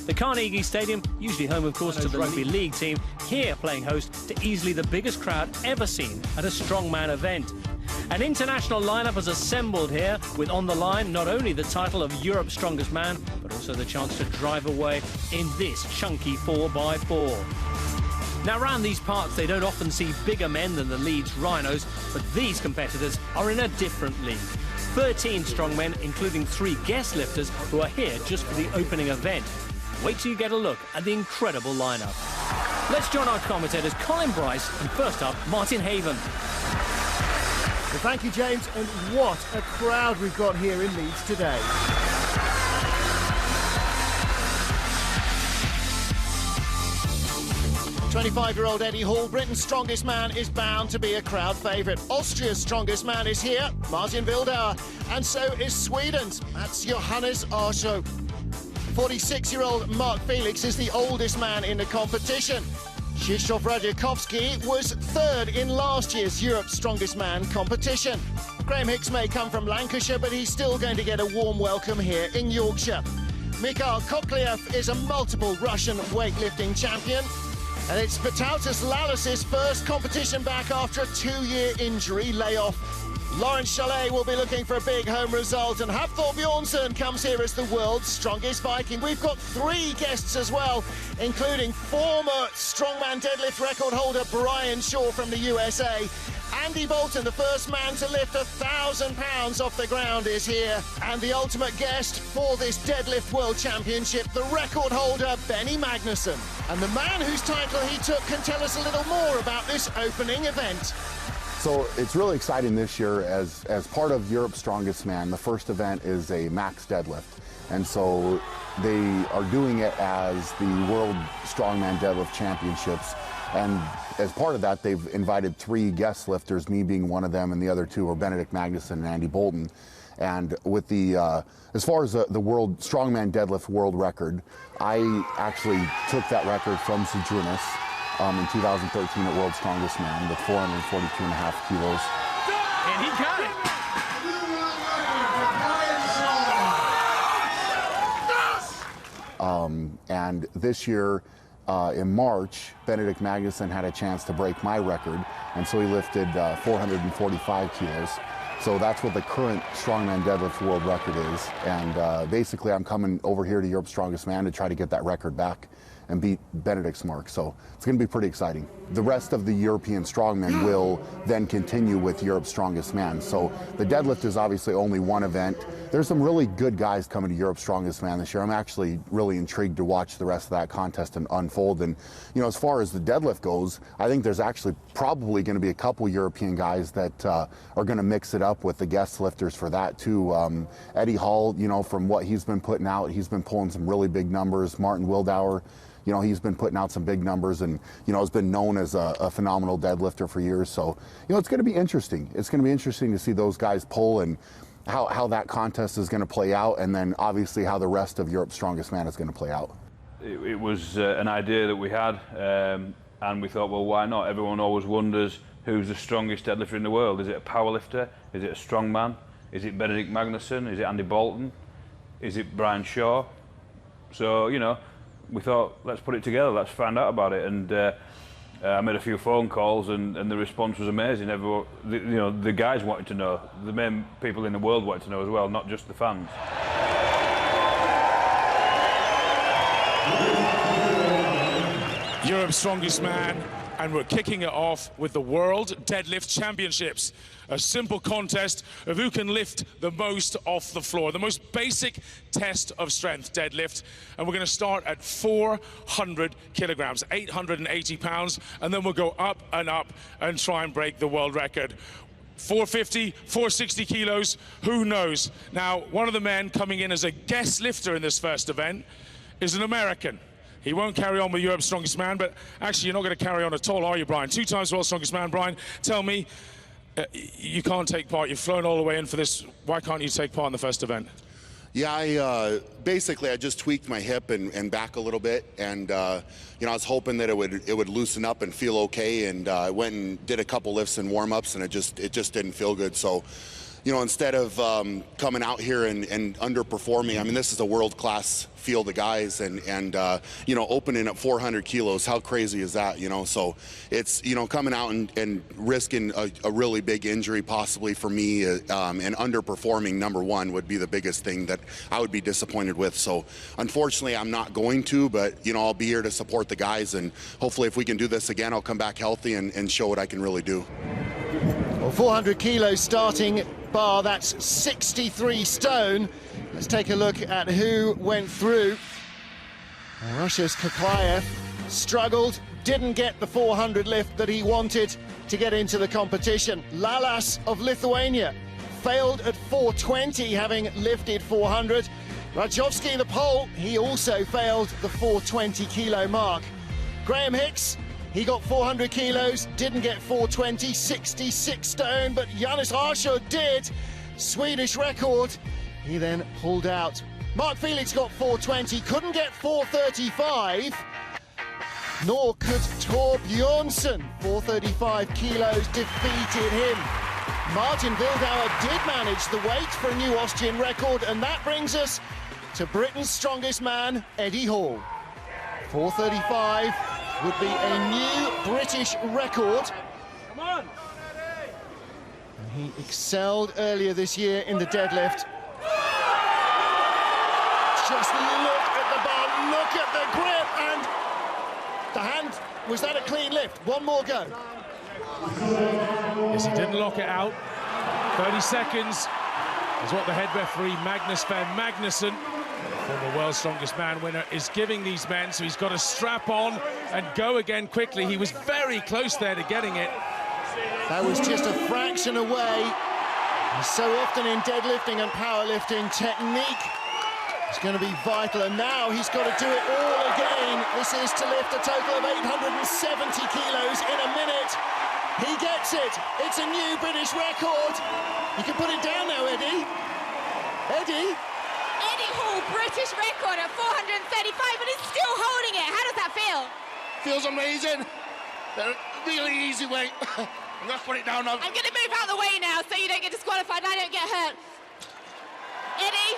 The Carnegie Stadium, usually home, of course, to the rugby league team, here playing host to easily the biggest crowd ever seen at a strongman event. An international lineup has assembled here, with on the line not only the title of Europe's strongest man, but also the chance to drive away in this chunky 4x4. Now, around these parts, they don't often see bigger men than the Leeds Rhinos, but these competitors are in a different league. 13 strongmen, including 3 guest lifters, who are here just for the opening event. Wait till you get a look at the incredible lineup. Let's join our commentators, Colin Bryce, and first up, Martin Haven. Well, thank you, James, and what a crowd we've got here in Leeds today. "25-year-old Eddie Hall, Britain's strongest man, is bound to be a crowd favourite. Austria's strongest man is here, Martin Wildauer, and so is Sweden's. That's Johannes. 46-year-old Mark Felix is the oldest man in the competition. Krzysztof Radziakowski was 3rd in last year's Europe's Strongest Man competition. Graham Hicks may come from Lancashire, but he's still going to get a warm welcome here in Yorkshire. Mikhail Cochlear is a multiple Russian weightlifting champion. And it's Vytautas Lalas's first competition back after a 2-year injury layoff. Lawrence Chalet will be looking for a big home result, and Hafthor Bjornsson comes here as the world's strongest Viking. We've got 3 guests as well, including former strongman deadlift record holder Brian Shaw from the USA. Andy Bolton, the first man to lift 1,000 pounds off the ground, is here. And the ultimate guest for this deadlift world championship, the record holder Benny Magnusson. And the man whose title he took can tell us a little more about this opening event. So it's really exciting this year as part of Europe's Strongest Man. The first event is a max deadlift. And so they are doing it as the World Strongman Deadlift Championships. And as part of that, they've invited 3 guest lifters, me being one of them, and the other 2 are Magnusson and Andy Bolton. And with the, as far as the World Strongman Deadlift World Record, I actually took that record from Johannes in 2013 at World's Strongest Man with 442.5 kilos. And he got it! And this year, in March, Magnuson had a chance to break my record, and so he lifted 445 kilos. So that's what the current strongman deadlift world record is. And basically, I'm coming over here to Europe's Strongest Man to try to get that record back and beat Benedict's mark. So it's going to be pretty exciting. The rest of the European strongmen will then continue with Europe's Strongest Man. So the deadlift is obviously only one event. There's some really good guys coming to Europe's Strongest Man this year. I'm actually really intrigued to watch the rest of that contest and unfold. And, you know, as far as the deadlift goes, I think there's actually probably going to be a couple European guys that are going to mix it up with the guest lifters for that too. Eddie Hall, you know, from what he's been putting out, he's been pulling some really big numbers. Martin Wildauer, you know, he's been putting out some big numbers and, you know, has been known as a phenomenal deadlifter for years. So, you know, it's going to be interesting. It's going to be interesting to see those guys pull and how that contest is going to play out, and then obviously how the rest of Europe's Strongest Man is going to play out. It was an idea that we had, and we thought, well, why not? Everyone always wonders who's the strongest deadlifter in the world. Is it a powerlifter? Is it a strongman? Is it Benedict Magnusson? Is it Andy Bolton? Is it Brian Shaw? So, you know, we thought, let's put it together, let's find out about it. And I made a few phone calls, and the response was amazing. Everyone, you know, the guys wanted to know, the main people in the world wanted to know as well, not just the fans. Europe's Strongest Man, and we're kicking it off with the World Deadlift Championships, a simple contest of who can lift the most off the floor, the most basic test of strength, deadlift. And we're going to start at 400 kilograms, 880 pounds, and then we'll go up and try and break the world record. 450, 460 kilos, who knows? Now, one of the men coming in as a guest lifter in this first event is an American. He won't carry on with Europe's Strongest Man, but actually you're not going to carry on at all, are you, Brian? 2 times World's Strongest Man. Brian, tell me, you can't take part. You've flown all the way in for this. Why can't you take part in the first event? Yeah, basically I just tweaked my hip and back a little bit, and you know, I was hoping that it would loosen up and feel okay, and I went and did a couple lifts and warm-ups, and it just didn't feel good. So, you know, instead of coming out here and underperforming, I mean, this is a world-class field of guys, and you know, opening at 400 kilos, how crazy is that, you know? So it's, you know, coming out and risking a really big injury possibly for me, and underperforming, number one, would be the biggest thing that I would be disappointed with. So unfortunately, I'm not going to, but, you know, I'll be here to support the guys, and hopefully if we can do this again, I'll come back healthy and show what I can really do. Well, 400 kilos starting bar, that's 63 stone. Let's take a look at who went through. Russia's Cochlear struggled, didn't get the 400 lift that he wanted to get into the competition. Lalas of Lithuania failed at 420, having lifted 400. Rajovsky, the Pole, he also failed the 420 kilo mark. Graham Hicks, he got 400 kilos, didn't get 420, 66 stone, but Johannes did. Swedish record, he then pulled out. Mark Felix got 420, couldn't get 435, nor could Thor Bjornsson. 435 kilos defeated him. Martin Wildauer did manage the weight for a new Austrian record, and that brings us to Britain's strongest man, Eddie Hall. 435 would be a new British record. Come on! And he excelled earlier this year in the deadlift. Just look at the bar, look at the grip, and the hand, was that a clean lift? One more go. Yes, he didn't lock it out. 30 seconds is what the head referee, Magnuson, former world's strongest man winner, is giving these men, so he's got to strap on and go again quickly. He was very close there to getting it. That was just a fraction away. And so often in deadlifting and powerlifting, technique is going to be vital, and now he's got to do it all again. This is to lift a total of 870 kilos in a minute. He gets it. It's a new British record. You can put it down now, Eddie. Eddie Hall, British record at 435, but he's still holding it. How does that feel? Feels amazing. They're really easy weight. I'm going to put it down now. I'm going to move out of the way now so you don't get disqualified and I don't get hurt. Eddie,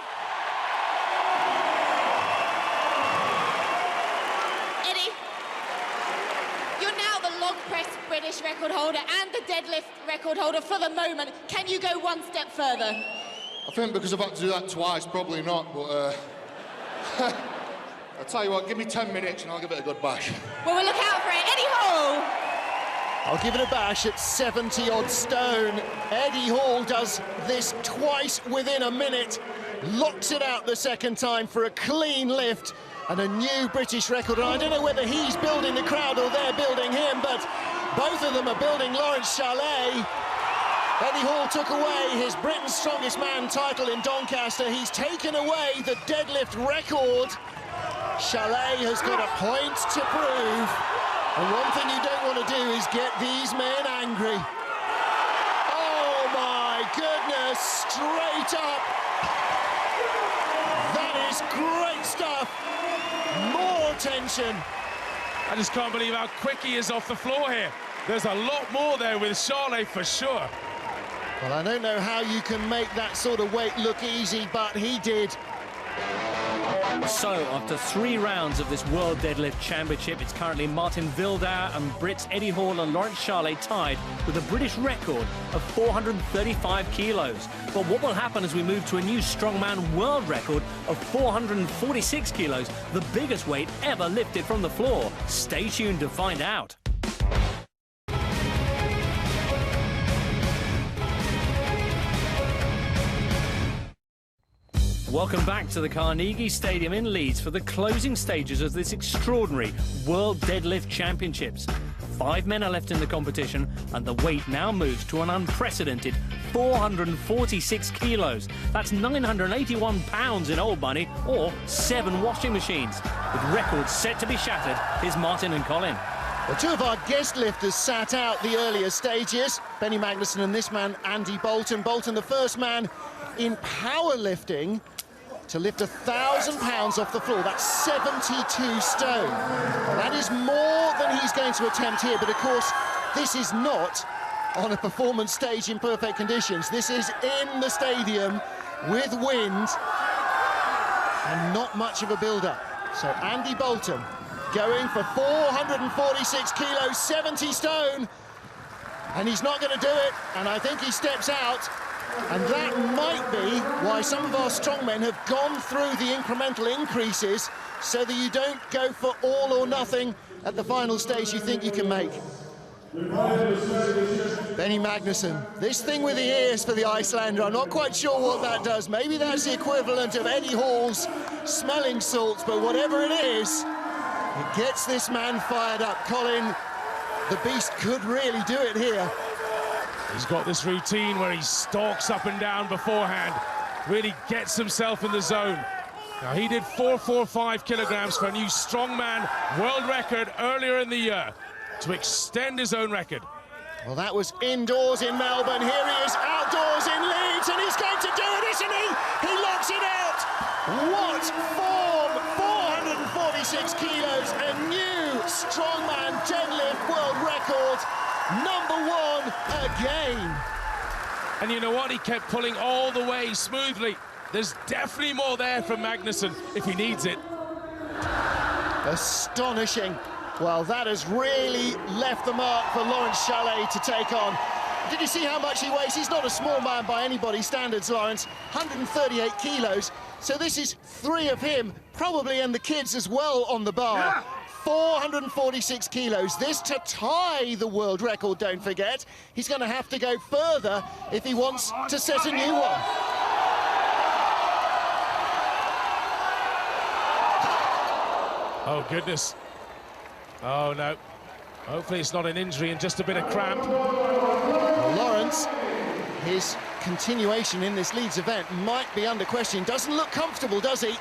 you're now the log press British record holder and the deadlift record holder for the moment. Can you go one step further? I think because I've had to do that twice, probably not, but I'll tell you what, give me 10 minutes and I'll give it a good bash. Well, we'll look out for it. Eddie Hall! I'll give it a bash at 70-odd stone. Eddie Hall does this twice within a minute, locks it out the second time for a clean lift and a new British record. And I don't know whether he's building the crowd or they're building him, but both of them are building Lawrence Chalet. Eddie Hall took away his Britain's Strongest Man title in Doncaster. He's taken away the deadlift record. Chalet has got a point to prove. And one thing you don't want to do is get these men angry. Oh my goodness, straight up. That is great stuff. More tension. I just can't believe how quick he is off the floor here. There's a lot more there with Chalet for sure. Well, I don't know how you can make that sort of weight look easy, but he did. So, after 3 rounds of this World Deadlift Championship, it's currently Martin Wildauer and Brits Eddie Hall and Lawrence Chalet tied with a British record of 435 kilos. But what will happen as we move to a new strongman world record of 446 kilos, the biggest weight ever lifted from the floor? Stay tuned to find out. Welcome back to the Carnegie Stadium in Leeds for the closing stages of this extraordinary World Deadlift Championships. 5 men are left in the competition, and the weight now moves to an unprecedented 446 kilos. That's 981 pounds in old money, or 7 washing machines. With records set to be shattered, here's Martin and Colin. Well, 2 of our guest lifters sat out the earlier stages. Benny Magnusson and this man, Andy Bolton. Bolton, the first man in powerlifting to lift 1,000 pounds off the floor. That's 72 stone. That is more than he's going to attempt here, but of course, this is not on a performance stage in perfect conditions. This is in the stadium with wind and not much of a build-up. So Andy Bolton going for 446 kilos, 70 stone, and he's not going to do it, and I think he steps out. And that might be why some of our strongmen have gone through the incremental increases so that you don't go for all or nothing at the final stage you think you can make. Benny Magnuson, this thing with the ears for the Icelander, I'm not quite sure what that does. Maybe that's the equivalent of Eddie Hall's smelling salts, but whatever it is, it gets this man fired up. Colin, the beast could really do it here. He's got this routine where he stalks up and down beforehand, really gets himself in the zone. Now, he did 445 kilograms for a new strongman world record earlier in the year to extend his own record. Well, that was indoors in Melbourne. Here he is outdoors in Leeds, and he's going to do it, isn't he? He locks it out. What form! 446 kilos, a new strongman deadlift world record. #1 again. And you know what? He kept pulling all the way smoothly. There's definitely more there from Magnusson if he needs it. Astonishing. Well, that has really left the mark for Lawrence Chalet to take on. Did you see how much he weighs? He's not a small man by anybody's standards, Lawrence. 138 kilos. So this is 3 of him, probably, and the kids as well on the bar. Yeah. 446 kilos. This to tie the world record, don't forget. He's going to have to go further if he wants to set a new one. Oh, goodness. Oh, no. Hopefully it's not an injury and just a bit of cramp. Well, Lawrence, his continuation in this Leeds event might be under question. Doesn't look comfortable, does he?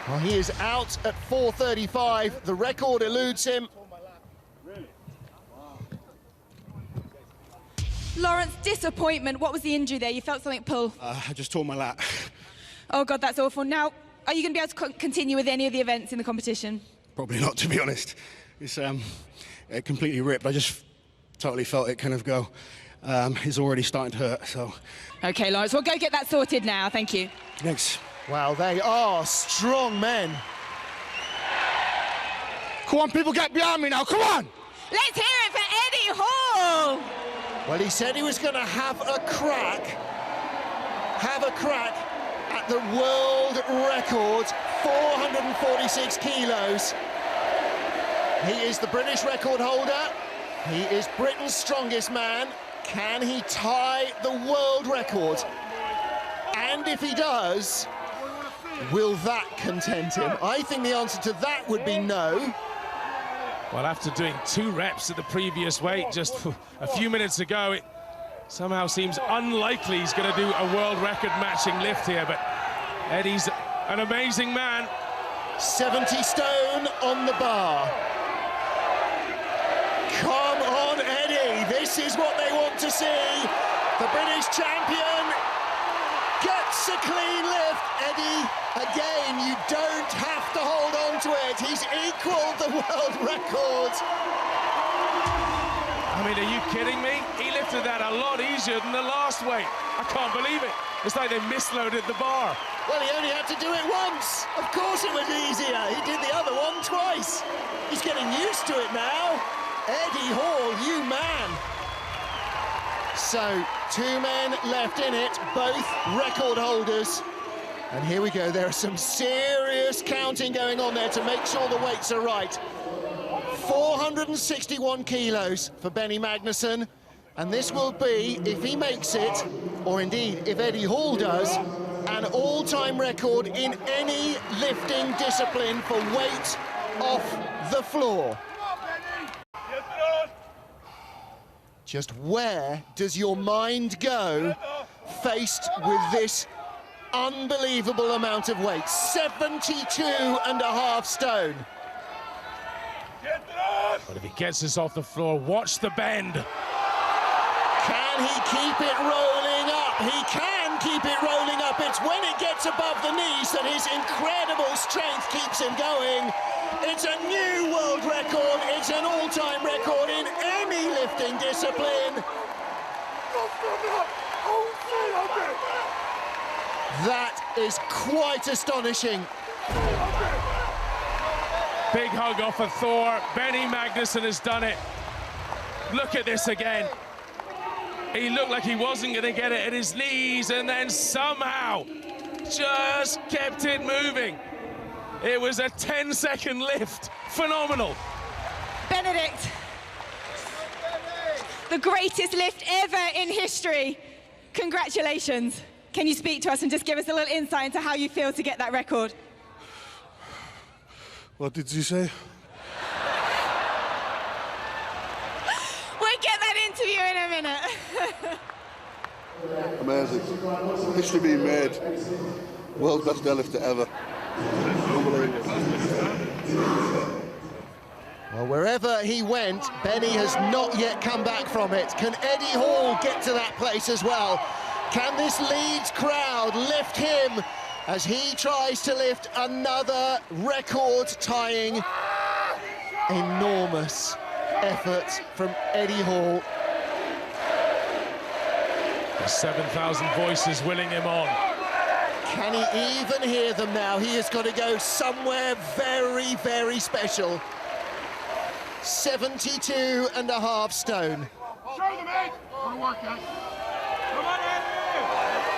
Well, he is out at 435. The record eludes him. Lawrence, disappointment. What was the injury there? You felt something pull. I just tore my lat. Oh, God, that's awful. Now, are you going to be able to continue with any of the events in the competition? Probably not, to be honest. It's it completely ripped. I just totally felt it kind of go. It's already starting to hurt, so. OK, Lawrence, we'll go get that sorted now. Thank you. Thanks. Wow, they are strong men. Come on, people, get behind me now, come on! Let's hear it for Eddie Hall! Well, he said he was going to have a crack at the world record, 446 kilos. He is the British record holder. He is Britain's strongest man. Can he tie the world record? And if he does, will that content him? I think the answer to that would be no. Well, after doing 2 reps at the previous weight just a few minutes ago, it somehow seems unlikely he's going to do a world record matching lift here, but Eddie's an amazing man. 70 stone on the bar. Come on, Eddie. This is what they want to see. The British champion gets a clean lift. Eddie, again, you don't have to hold on to it. He's equalled the world record. I mean, are you kidding me? He lifted that a lot easier than the last weight. I can't believe it. It's like they misloaded the bar. Well, he only had to do it once. Of course it was easier. He did the other one twice. He's getting used to it now. Eddie Hall, you man. So, 2 men left in it, both record holders. And here we go. There is some serious counting going on there to make sure the weights are right. 461 kilos for Benny Magnusson. And this will be, if he makes it, or indeed if Eddie Hall does, an all-time record in any lifting discipline for weight off the floor. Just where does your mind go faced with this unbelievable amount of weight? 72.5 stone. But if he gets this off the floor, watch the bend. Can he keep it rolling up? He can keep it rolling up. It's when it gets above the knees that his incredible strength keeps him going. It's a new world record. It's an all-time record in any lifting discipline. That is quite astonishing. Big hug off of Thor. Benny Magnusson has done it. Look at this again. He looked like he wasn't going to get it at his knees, and then somehow just kept it moving. It was a 10-second lift. Phenomenal. Benedict, the greatest lift ever in history. Congratulations. Can you speak to us and just give us a little insight into how you feel to get that record? What did you say? We'll get that interview in a minute. Amazing. History being made. World's best deadlifter ever. Unbelievable. Well, wherever he went, Benny has not yet come back from it. Can Eddie Hall get to that place as well? Can this Leeds crowd lift him as he tries to lift another record-tying, enormous effort from Eddie Hall? 7,000 voices willing him on. Can he even hear them now? He has got to go somewhere very, very special. 72.5 stone.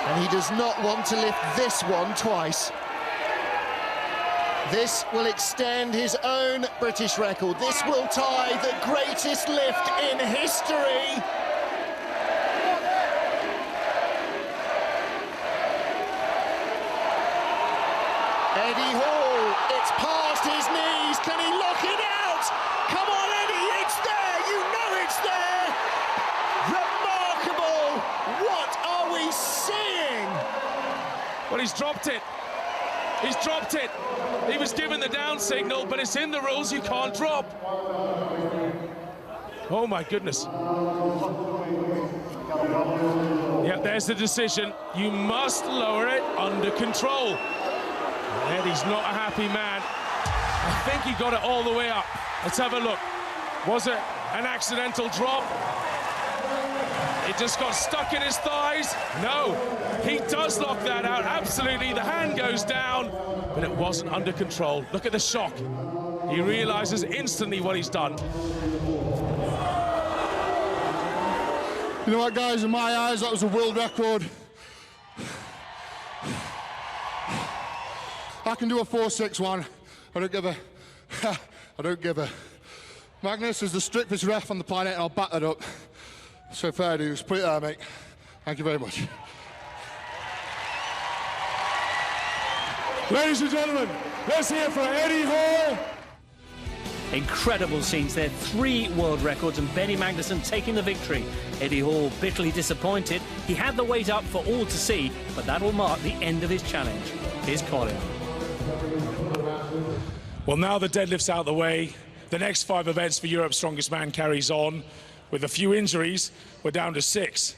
And he does not want to lift this one twice. This will extend his own British record. This will tie the greatest lift in history. Eddie Hall, it's past his knees. Can he lock it out? Come on, Eddie, it's there. You know it's there. Remarkable. What are we seeing? Well, he's dropped it. He's dropped it. He was given the down signal, but it's in the rules. You can't drop. Oh, my goodness. Yeah, there's the decision. You must lower it under control. Eddie's not a happy man. I think he got it all the way up. Let's have a look. Was it an accidental drop? It just got stuck in his thighs? No, he does lock that out, absolutely. The hand goes down, but it wasn't under control. Look at the shock. He realizes instantly what he's done. You know what, guys, in my eyes, that was a world record. I can do a 4.61. I don't give a. I don't give a. Magnus is the strictest ref on the planet, and I'll back that up. So fair dues. Put it there, mate. Thank you very much. Ladies and gentlemen, let's hear for Eddie Hall. Incredible scenes there. 3 world records and Benny Magnusson taking the victory. Eddie Hall bitterly disappointed. He had the weight up for all to see, but that will mark the end of his challenge. Here's Colin. Well, now the deadlift's out of the way. The next 5 events for Europe's Strongest Man carries on. With a few injuries, we're down to 6.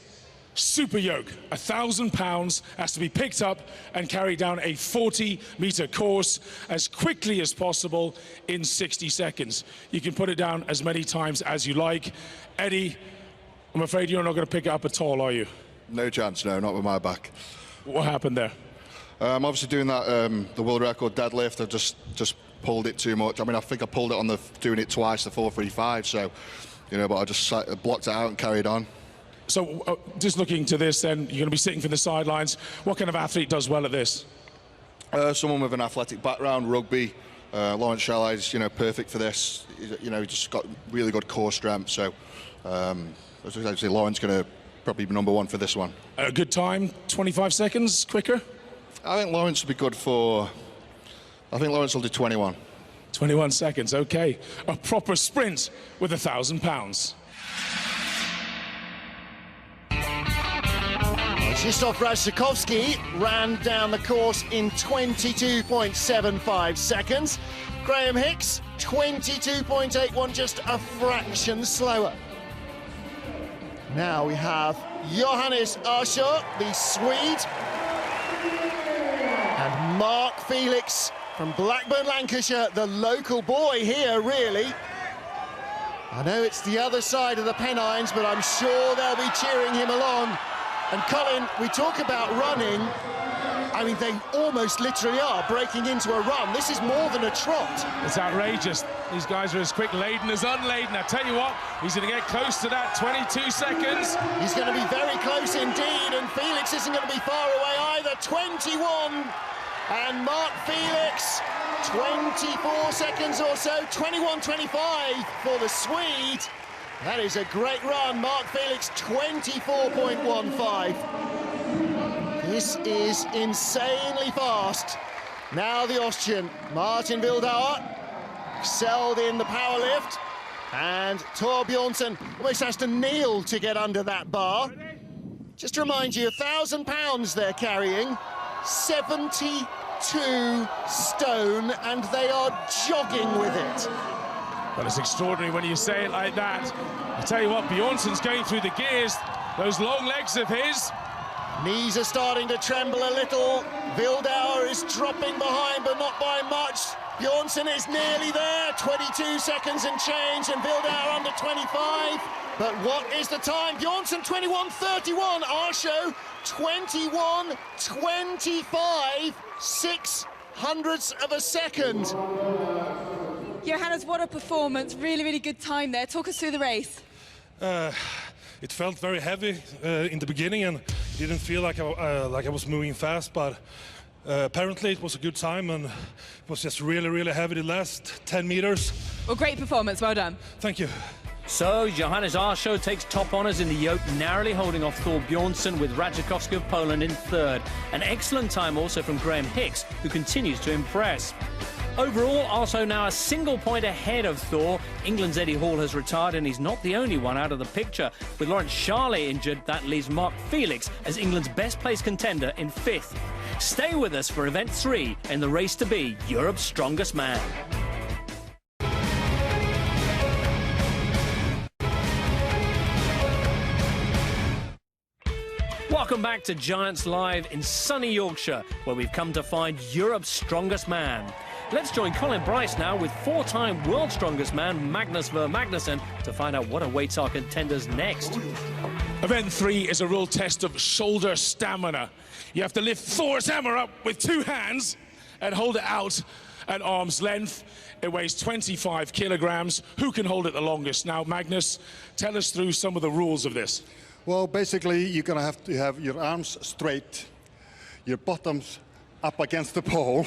Super yoke, 1,000 pounds, has to be picked up and carried down a 40-meter course as quickly as possible in 60 seconds. You can put it down as many times as you like. Eddie, I'm afraid you're not going to pick it up at all, are you? No chance, no, not with my back. What happened there? Obviously doing that, the world record deadlift, I've just pulled it too much. I mean, I think I pulled it on doing it twice, the 435, so, you know, but I just blocked it out and carried on. So, just looking to this then, you're going to be sitting from the sidelines. What kind of athlete does well at this? Someone with an athletic background, rugby. Lawrence Shalley's, you know, perfect for this. You know, just got really good core strength, so as I say, Lawrence going to probably be #1 for this one. A good time, 25 seconds, quicker? I think Lawrence will be good for, I think Lawrence will do 21. 21 seconds, okay. A proper sprint with 1,000 pounds. Krzysztof Radzikowski ran down the course in 22.75 seconds. Graham Hicks, 22.81, just a fraction slower. Now we have Johannes, the Swede, and Felix from Blackburn, Lancashire, the local boy here, really. I know it's the other side of the Pennines, but I'm sure they'll be cheering him along. And Colin, we talk about running. I mean, they almost literally are breaking into a run. This is more than a trot. It's outrageous. These guys are as quick laden as unladen. I tell you what, he's going to get close to that 22 seconds. He's going to be very close indeed, and Felix isn't going to be far away either. 21, and Mark Felix, 24 seconds or so, 21.25 for the Swede. That is a great run. Mark Felix, 24.15. This is insanely fast. Now the Austrian, Martin Wildauer, excelled in the power lift, and Thor Bjornsson almost has to kneel to get under that bar. Just to remind you, 1,000 pounds they're carrying, 72 stone, and they are jogging with it. Well, it's extraordinary when you say it like that. I tell you what, Bjornsson's going through the gears. Those long legs of his. Knees are starting to tremble a little. Wildauer is dropping behind, but not by much. Bjornsson is nearly there. 22 seconds and change, and Wildauer under 25. But what is the time? Bjornsson 21.31. Arsho 21.25. 6/100ths of a second. Johannes, what a performance. Really, really good time there. Talk us through the race. It felt very heavy in the beginning, and didn't feel like I was moving fast, but apparently it was a good time, and it was just really, really heavy the last 10 meters. Well, great performance. Well done. Thank you. So, Johannes Arsho takes top honours in the yoke, narrowly holding off Thor Bjornsson, with Radziakowski of Poland in third. An excellent time also from Graham Hicks, who continues to impress. Overall, also now a single point ahead of Thor. England's Eddie Hall has retired, and he's not the only one out of the picture. With Lawrence Charley injured, that leaves Mark Felix as England's best-placed contender in fifth. Stay with us for Event 3 in the race to be Europe's strongest man. Welcome back to Giants Live in sunny Yorkshire, where we've come to find Europe's strongest man. Let's join Colin Bryce now with four-time world's strongest man, Magnus Magnuson, to find out what awaits our contenders next. Event 3 is a real test of shoulder stamina. You have to lift Thor's hammer up with two hands and hold it out at arm's length. It weighs 25 kilograms. Who can hold it the longest? Now, Magnus, tell us through some of the rules of this. Well, basically, you're going to have your arms straight, your bottoms up against the pole.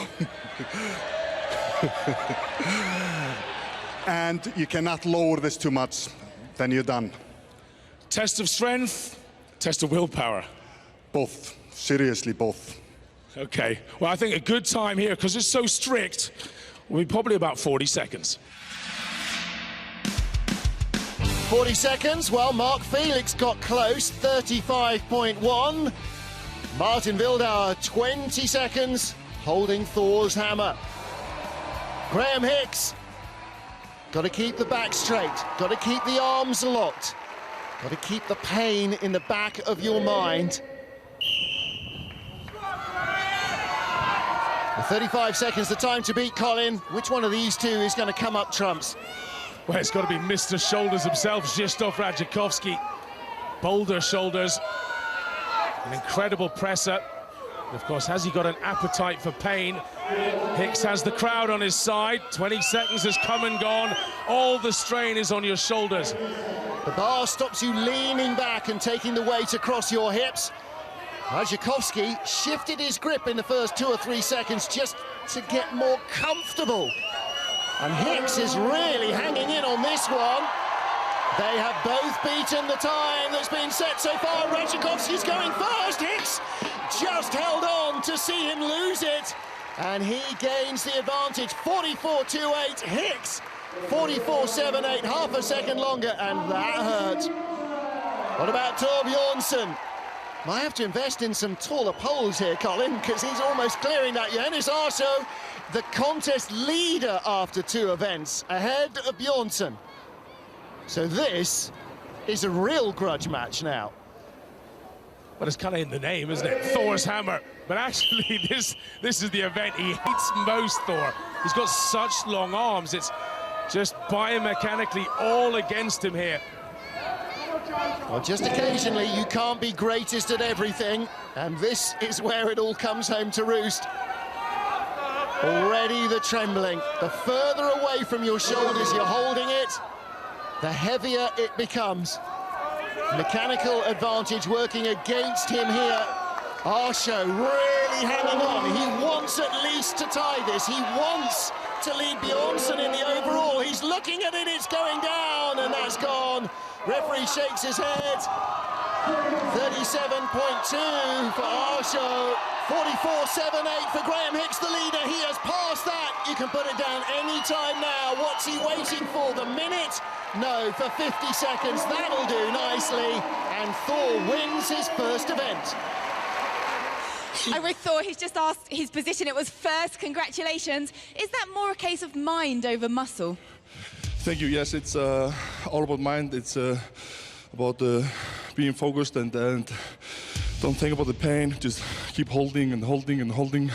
And you cannot lower this too much, then you're done. Test of strength, test of willpower. Both, seriously both. Okay, well, I think a good time here, because it's so strict, will be probably about 40 seconds. 40 seconds, well, Mark Felix got close, 35.1. Martin Wildauer, 20 seconds, holding Thor's hammer. Graham Hicks, got to keep the back straight, got to keep the arms locked, got to keep the pain in the back of your mind. 35 seconds, the time to beat Colin. Which one of these two is going to come up trumps? Well, it's got to be Mr. Shoulders himself, Krzysztof Radziakowski. Boulder shoulders, an incredible presser. And of course, has he got an appetite for pain? Hicks has the crowd on his side. 20 seconds has come and gone. All the strain is on your shoulders. The bar stops you leaning back and taking the weight across your hips. Radziakowski shifted his grip in the first 2 or 3 seconds just to get more comfortable. And Hicks is really hanging in on this one. They have both beaten the time that's been set so far. Radziakowski's going first. Hicks just held on to see him lose it. And he gains the advantage, 44.28. Hicks, 44.78, half a second longer, and that hurt. What about Thor Bjornsson? Might have to invest in some taller poles here, Colin, because he's almost clearing that. Johannes Arsho, the contest leader after 2 events, ahead of Bjornsson. So this is a real grudge match now. Well, it's kind of in the name, isn't it? Thor's hammer. But actually, this is the event he hates most, Thor. He's got such long arms. It's just biomechanically all against him here. Well, just occasionally, you can't be greatest at everything, and this is where it all comes home to roost. Already the trembling. The further away from your shoulders you're holding it, the heavier it becomes. Mechanical advantage working against him here. Arsho really hanging on. He wants at least to tie this. He wants to lead Bjornsson in the overall. He's looking at it, it's going down, and that's gone. Referee shakes his head. 37.2 for Arsho. 44.78 for Graham Hicks, the leader. He has passed that. You can put it down any time now. What's he waiting for? The minute? No, for 50 seconds. That'll do nicely. And Thor wins his first event. And with Thor, he's just asked his position. It was first. Congratulations. Is that more a case of mind over muscle? Thank you. Yes, it's all about mind. It's about being focused and don't think about the pain. Just keep holding and holding and holding.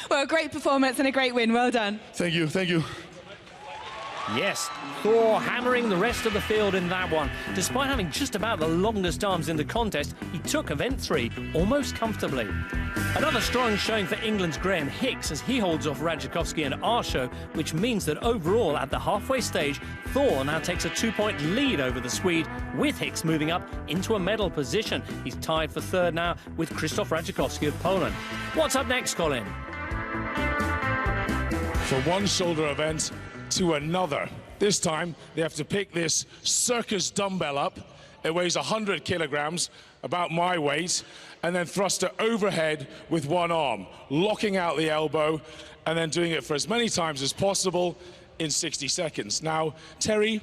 Well, a great performance and a great win. Well done. Thank you. Thank you. Yes, Thor hammering the rest of the field in that one. Despite having just about the longest arms in the contest, he took event 3 almost comfortably. Another strong showing for England's Graham Hicks as he holds off Radzikovski and Arsho, which means that overall at the halfway stage, Thor now takes a 2-point lead over the Swede, with Hicks moving up into a medal position. He's tied for third now with Krzysztof Radzikovski of Poland. What's up next, Colin? For one shoulder event to another. This time they have to pick this circus dumbbell up. It weighs 100 kilograms, about my weight, and then thrust it overhead with one arm, locking out the elbow and then doing it for as many times as possible in 60 seconds. Now, Terry,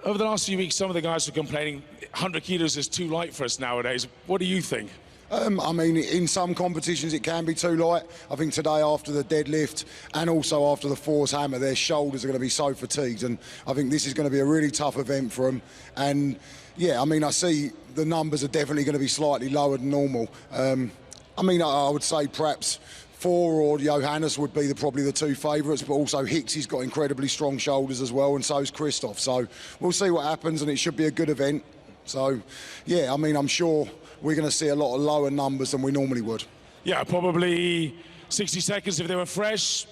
over the last few weeks, some of the guys are complaining 100 kilos is too light for us nowadays. What do you think? I mean, in some competitions it can be too light. I think today after the deadlift and also after the Thor's hammer, their shoulders are going to be so fatigued, and I think this is going to be a really tough event for them. And yeah, I mean, I see the numbers are definitely going to be slightly lower than normal. I mean, I would say perhaps Thor or Johannes would be probably the two favourites, but also Hicks, he's got incredibly strong shoulders as well, and so is Krzysztof. So we'll see what happens, and it should be a good event. So yeah, I mean, I'm sure we're going to see a lot of lower numbers than we normally would. Yeah, probably 60 seconds if they were fresh,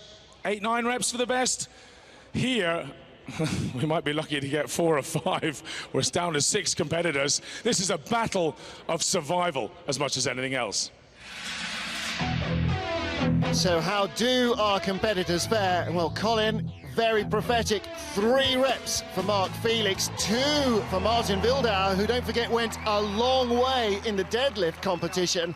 8-9 reps for the best. Here, we might be lucky to get 4 or 5. We're down to 6 competitors. This is a battle of survival as much as anything else. So how do our competitors fare? Well, Colin, very prophetic. 3 reps for Mark Felix, 2 for Martin Wildauer, who, don't forget, went a long way in the deadlift competition.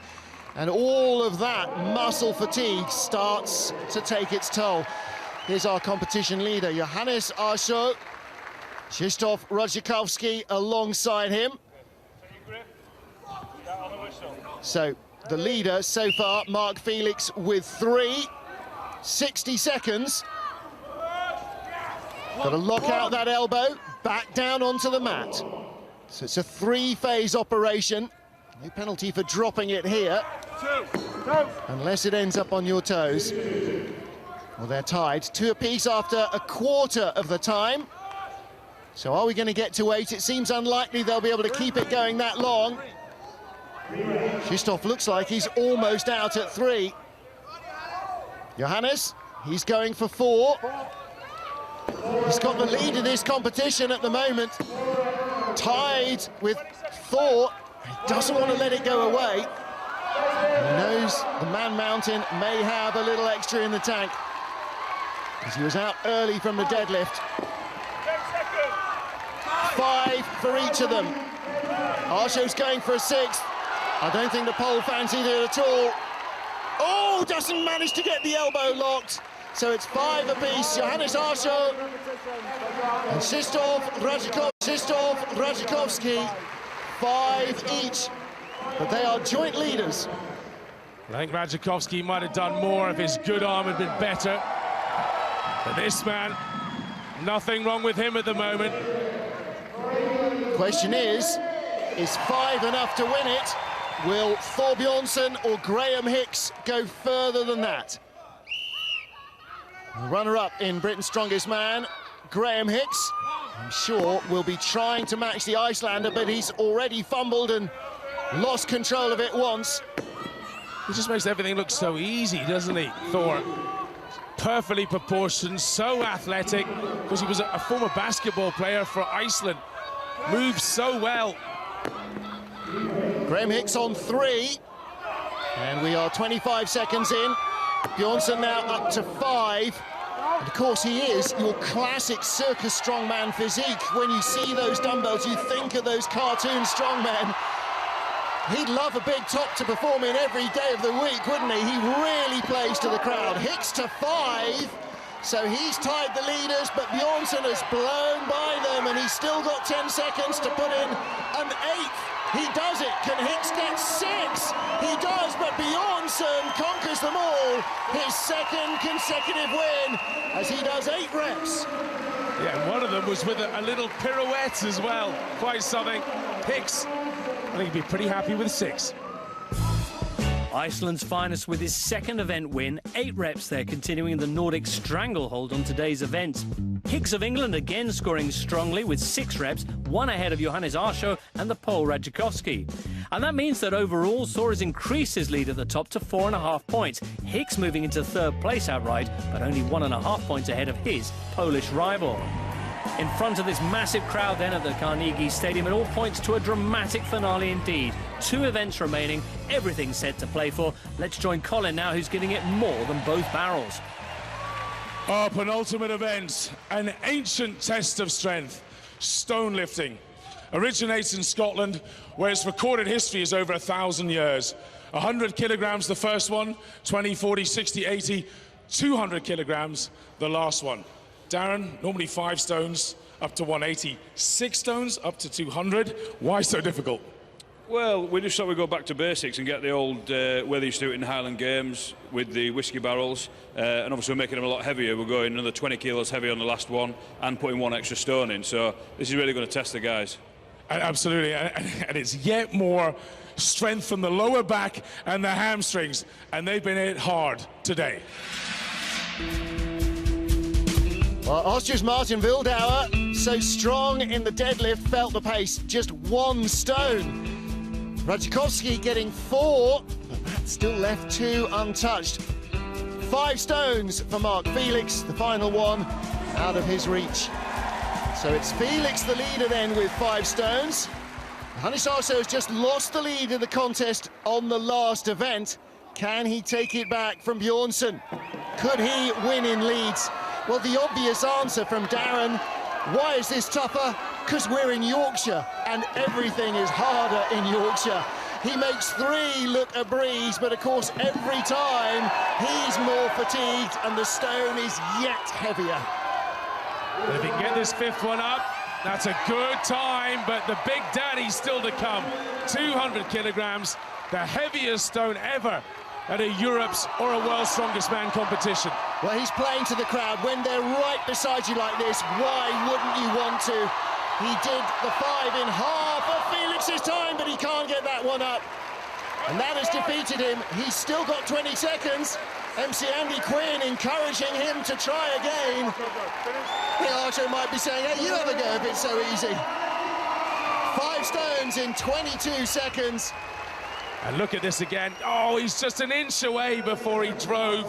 And all of that muscle fatigue starts to take its toll. Here's our competition leader, Johannes Arsho. Krzysztof Radzikovski alongside him. So the leader so far, Mark Felix, with 3. 60 seconds. Got to lock out that elbow, back down onto the mat. So it's a 3-phase operation. No penalty for dropping it here, unless it ends up on your toes. Well, they're tied, 2 apiece after a quarter of the time. So are we going to get to 8? It seems unlikely they'll be able to keep it going that long. Krzysztof looks like he's almost out at 3. Johannes, he's going for 4. He's got the lead in this competition at the moment. Tied with Thor. He doesn't want to let it go away. He knows the Man Mountain may have a little extra in the tank, because he was out early from the deadlift. 5 for each of them. Arsho's going for a 6th. I don't think the pole fancied it at all. Oh, doesn't manage to get the elbow locked. So it's 5 apiece. Johannes Arsho and Krzysztof Radzikovski, 5 each. But they are joint leaders. I think Radzikovski might have done more if his good arm had been better. But this man, nothing wrong with him at the moment. Question is 5 enough to win it? Will Thor Bjornsson or Graham Hicks go further than that? The runner-up in Britain's Strongest Man, Graham Hicks, I'm sure will be trying to match the Icelander, but he's already fumbled and lost control of it once. He just makes everything look so easy, doesn't he, Thor? Perfectly proportioned, so athletic, because he was a former basketball player for Iceland. Moves so well. Graham Hicks on 3, and we are 25 seconds in. Bjornsson now up to 5. And of course, he is your classic circus strongman physique. When you see those dumbbells, you think of those cartoon strongmen. He'd love a big top to perform in every day of the week, wouldn't he? He really plays to the crowd. Hicks to 5. So he's tied the leaders, but Bjornsson has blown by them, and he's still got 10 seconds to put in an 8th. He does it. Can Hicks get 6? He does, but Bjornsson conquers them all. His 2nd consecutive win as he does 8 reps. Yeah, and one of them was with a little pirouette as well. Quite something. Hicks, I think he'd be pretty happy with 6. Iceland's finest with his 2nd event win, 8 reps there, continuing the Nordic stranglehold on today's event. Hicks of England again scoring strongly with 6 reps, 1 ahead of Johannes and the Pole Radzikowski. And that means that overall, Thor has increased his lead at the top to 4.5 points. Hicks moving into 3rd place outright, but only 1.5 points ahead of his Polish rival. In front of this massive crowd then at the Carnegie Stadium, it all points to a dramatic finale indeed. 2 events remaining, everything set to play for. Let's join Colin now, who's giving it more than both barrels. Our penultimate event, an ancient test of strength, stone lifting. Originates in Scotland, where its recorded history is over 1,000 years. 100 kilograms the first one, 20, 40, 60, 80, 200 kilograms the last one. Darren, normally 5 stones up to 180, 6 stones up to 200. Why so difficult? Well, we just thought we'd go back to basics and get the old way they used to do it in Highland Games with the whiskey barrels. And obviously we're making them a lot heavier. We're going another 20 kilos heavier on the last one and putting 1 extra stone in. So this is really going to test the guys. Absolutely, and it's yet more strength from the lower back and the hamstrings. And they've been hit hard today. Well, Austria's Martin Wildauer, so strong in the deadlift, felt the pace, just 1 stone. Radzikowski getting 4, but that still left 2 untouched. 5 stones for Mark Felix, the final one out of his reach. So it's Felix the leader then with 5 stones. Johannes has just lost the lead in the contest on the last event. Can he take it back from Bjornsson? Could he win in Leeds? Well, the obvious answer from Darren, why is this tougher? Because we're in Yorkshire and everything is harder in Yorkshire. He makes 3 look a breeze, but of course every time he's more fatigued and the stone is yet heavier. But if he can get this 5th one up, that's a good time, but the big daddy's still to come. 200 kilograms, the heaviest stone ever at a Europe's or a World's Strongest Man competition. Well, he's playing to the crowd. When they're right beside you like this, why wouldn't you want to? He did the 5 in half of Felix's time, but he can't get that one up. And that has defeated him. He's still got 20 seconds. MC Andy Quinn encouraging him to try again. Pilato might be saying, hey, you have a go if it's so easy. 5 stones in 22 seconds. And look at this again. Oh, he's just an inch away before he drove.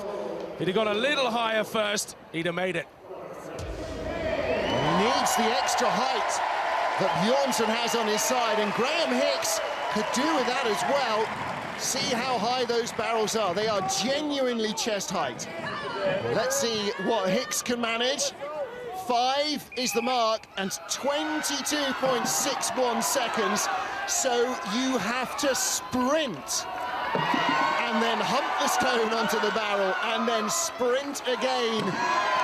He'd have gone a little higher first, he'd have made it. He needs the extra height that Bjornsson has on his side, and Graham Hicks could do with that as well. See how high those barrels are. They are genuinely chest height. Let's see what Hicks can manage. 5 is the mark, and 22.61 seconds. So you have to sprint and then hump the stone onto the barrel and then sprint again.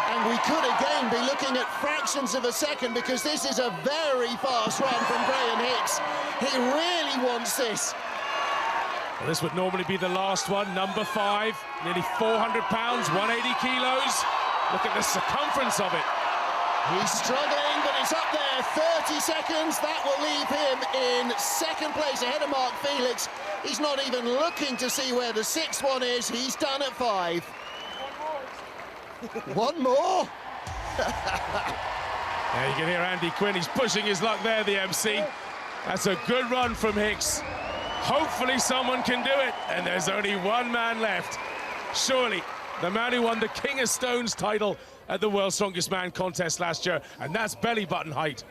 And we could again be looking at fractions of a second, because this is a very fast run from Graham Hicks. He really wants this. Well, this would normally be the last one, number 5, nearly 400 pounds, 180 kilos. Look at the circumference of it. He's struggling, but it's up there. 30 seconds. That will leave him in second place ahead of Mark Felix. He's not even looking to see where the sixth one is. He's done at 5. One more? Yeah, you can hear Andy Quinn. He's pushing his luck there, the MC. That's a good run from Hicks. Hopefully someone can do it. And there's only one man left. Surely, the man who won the King of Stones title at the World's Strongest Man contest last year. And that's belly button height.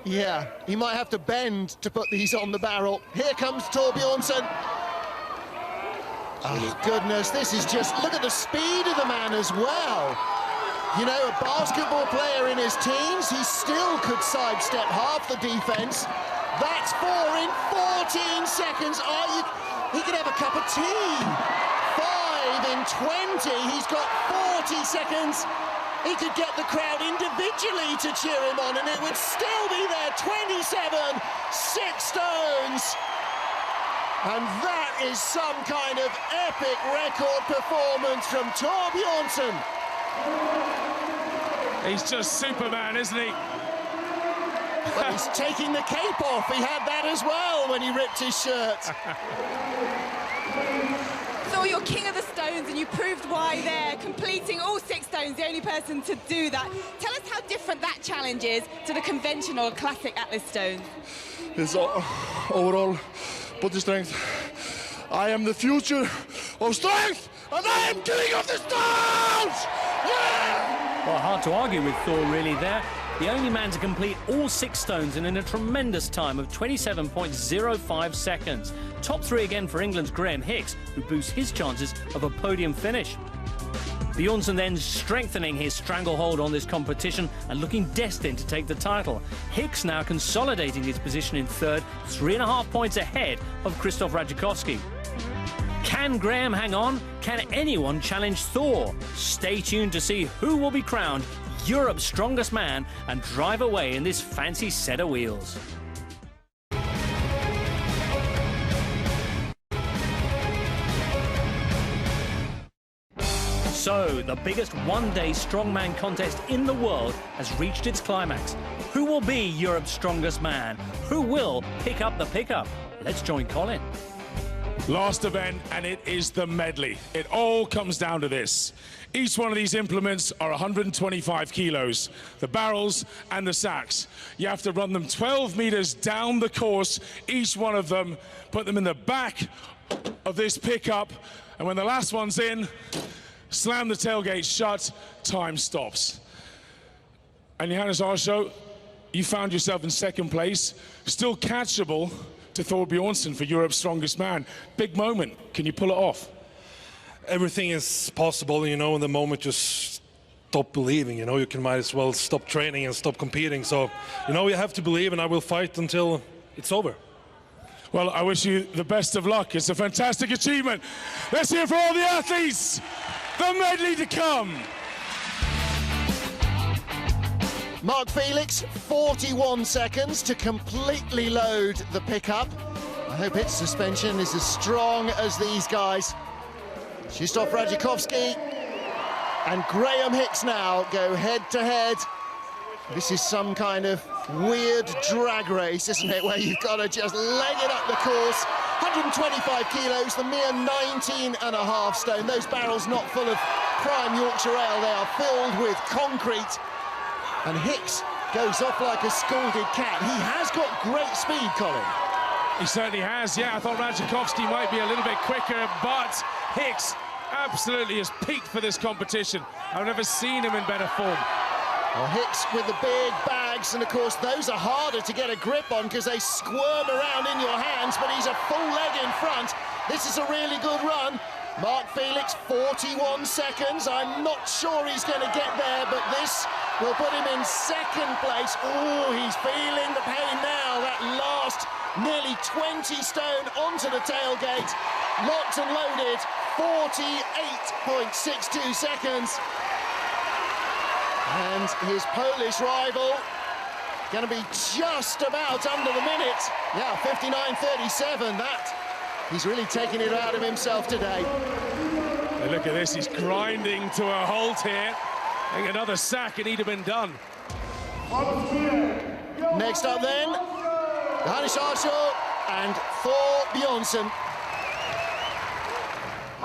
Yeah, he might have to bend to put these on the barrel. Here comes Thor Bjornsson. Oh, goodness, this is just... Look at the speed of the man as well. You know, a basketball player in his teens, he still could sidestep half the defense. That's 4 in 14 seconds. He could have a cup of tea. 5 in 20. He's got 40 seconds. He could get the crowd individually to cheer him on, and it would still be there. 27, 6 stones. And that is some kind of epic record performance from Thor Bjornsson. He's just Superman, isn't he? But he's taking the cape off. He had that as well when he ripped his shirt. Thor, you're king of the stones, and you proved why there, completing all 6 stones, the only person to do that. Tell us how different that challenge is to the conventional classic Atlas stones. It's overall body strength. I am the future of strength, and I am king of the stones! Yeah! Well, hard to argue with Thor really there. The only man to complete all 6 stones and in a tremendous time of 27.05 seconds. Top 3 again for England's Graham Hicks, who boosts his chances of a podium finish. Bjornsson then strengthening his stranglehold on this competition and looking destined to take the title. Hicks now consolidating his position in third, 3.5 points ahead of Krzysztof Radziszewski. Can Graham hang on? Can anyone challenge Thor? Stay tuned to see who will be crowned Europe's strongest man and drive away in this fancy set of wheels. So, the biggest one-day strongman contest in the world has reached its climax. Who will be Europe's strongest man? Who will pick up the pickup? Let's join Colin. Last event, and it is the medley. It all comes down to this. Each one of these implements are 125 kilos, the barrels and the sacks. You have to run them 12 meters down the course, each one of them, put them in the back of this pickup, and when the last one's in, slam the tailgate shut, time stops. And Johannes Arsho, you found yourself in second place, still catchable to Thor Bjornsson for Europe's strongest man. Big moment. Can you pull it off? Everything is possible, you know, in the moment just stop believing, you know, you might as well stop training and stop competing. So, you know, you have to believe, and I will fight until it's over. Well, I wish you the best of luck. It's a fantastic achievement. Let's hear for all the athletes. The medley to come. Mark Felix, 41 seconds to completely load the pickup. I hope its suspension is as strong as these guys. Krzysztof Radziszewski and Graham Hicks now go head-to-head. This is some kind of weird drag race, isn't it, where you've got to just leg it up the course. 125 kilos, the mere 19.5 stone. Those barrels not full of prime Yorkshire ale, they are filled with concrete. And Hicks goes off like a scalded cat. He has got great speed, Colin. He certainly has, yeah. I thought Radziszewski might be a little bit quicker, but Hicks absolutely has peaked for this competition. I've never seen him in better form. Well, Hicks with the big bags, and of course those are harder to get a grip on because they squirm around in your hands, but he's a full leg in front. This is a really good run. Mark Felix, 41 seconds. I'm not sure he's going to get there, but this will put him in second place. Oh, he's feeling the pain now. That last nearly 20 stone onto the tailgate. Locked and loaded, 48.62 seconds. And his Polish rival going to be just about under the minute. Yeah, 59.37. That, he's really taking it out of himself today. Hey, look at this, he's grinding to a halt here. I think another sack and he'd have been done. Next up then, Johannes and Thor Bjornsson.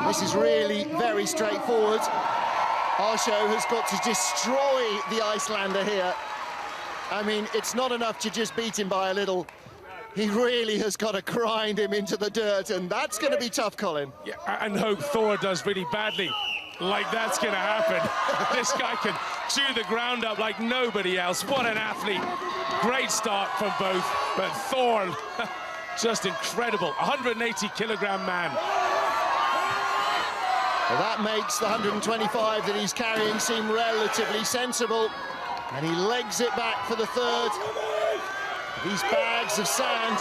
This is really very straightforward. Arsho has got to destroy the Icelander here. I mean, it's not enough to just beat him by a little. He really has got to grind him into the dirt, and that's going to be tough, Colin. Yeah, and hope Thor does really badly, like that's going to happen. This guy can chew the ground up like nobody else. What an athlete. Great start from both, but Thor, just incredible. 180-kilogram man. Well, that makes the 125 that he's carrying seem relatively sensible. And he legs it back for the third. These bags of sand,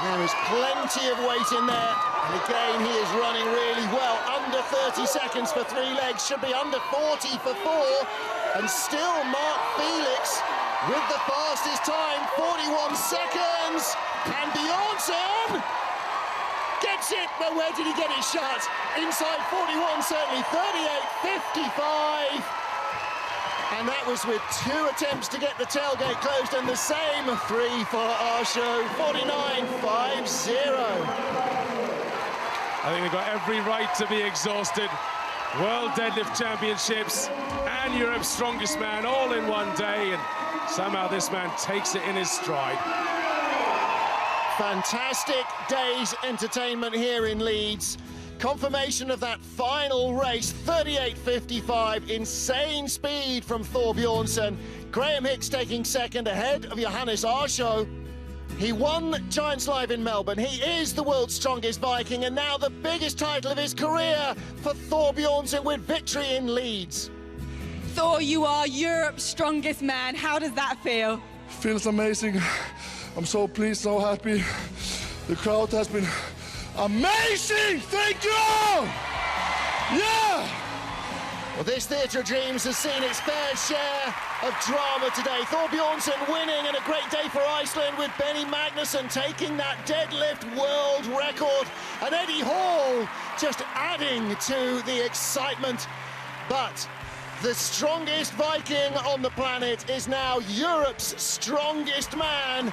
there is plenty of weight in there. And again, he is running really well. Under 30 seconds for 3 legs, should be under 40 for 4. And still Mark Felix with the fastest time, 41 seconds. And Bjornsson gets it, but where did he get it shot? Inside 41, certainly, 38.55. And that was with 2 attempts to get the tailgate closed, and the same 3 for Arsho, 49.50. I think they've got every right to be exhausted. World Deadlift Championships and Europe's Strongest Man all in one day, and somehow this man takes it in his stride. Fantastic day's entertainment here in Leeds. Confirmation of that final race, 38.55, insane speed from Thor Bjornsson. Graham Hicks taking second ahead of Johannes Arsho. He won Giants Live in Melbourne. He is the world's strongest Viking, and now the biggest title of his career for Thor Bjornsson with victory in Leeds. Thor, you are Europe's strongest man. How does that feel? Feels amazing. I'm so pleased, so happy. The crowd has been amazing! Thank you! Yeah! Well, this Theatre of Dreams has seen its fair share of drama today. Thor Bjornsson winning, and a great day for Iceland with Magnuson taking that deadlift world record. And Eddie Hall just adding to the excitement. But the strongest Viking on the planet is now Europe's strongest man.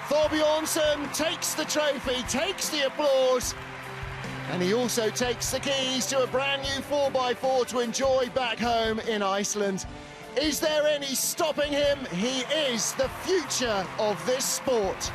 Thor Bjornsson takes the trophy, takes the applause, and he also takes the keys to a brand new 4x4 to enjoy back home in Iceland. Is there any stopping him? He is the future of this sport.